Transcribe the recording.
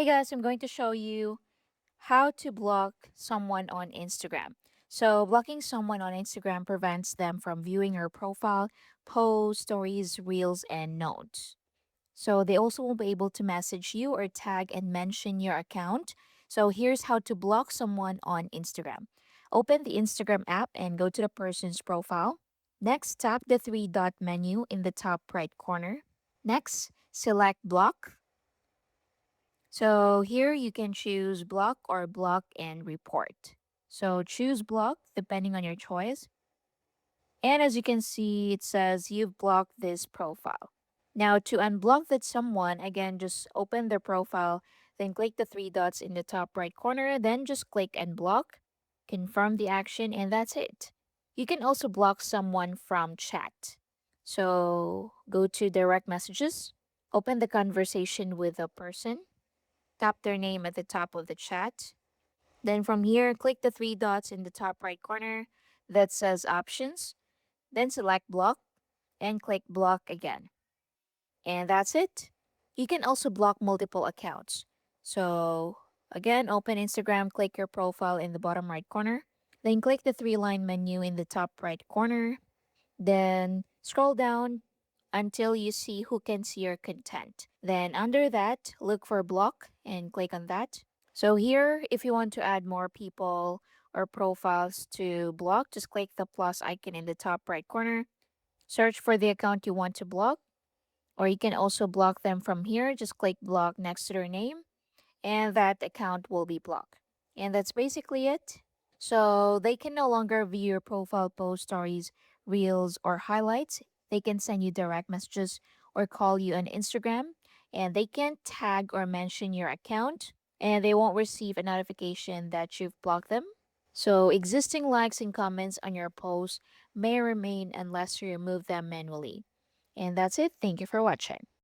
Hey guys, I'm going to show you how to block someone on Instagram. So, blocking someone on Instagram prevents them from viewing your profile, posts, stories, reels, and notes. So, they also won't be able to message you or tag and mention your account. So, here's how to block someone on Instagram. Open the Instagram app and go to the person's profile. Next, tap the three dot menu in the top right corner. Next, select block. So here you can choose block or block and report. So choose block depending on your choice. And as you can see, it says you've blocked this profile. Now to unblock that someone, again, just open their profile, then click the three dots in the top right corner, then just click unblock, confirm the action, and that's it. You can also block someone from chat. So go to direct messages, open the conversation with a person, tap their name at the top of the chat. Then from here, click the three dots in the top right corner that says options. Then select block and click block again. And that's it. You can also block multiple accounts. So again, open Instagram, click your profile in the bottom right corner. Then click the three line menu in the top right corner. Then scroll down until you see who can see your content. Then under that, look for block and click on that. So here, if you want to add more people or profiles to block, just click the plus icon in the top right corner. Search for the account you want to block, or you can also block them from here. Just click block next to their name, and that account will be blocked. And that's basically it. So they can no longer view your profile post stories, reels, or highlights. They can send you direct messages or call you on Instagram, and they can tag or mention your account, and they won't receive a notification that you've blocked them. So existing likes and comments on your post may remain unless you remove them manually. And that's it. Thank you for watching.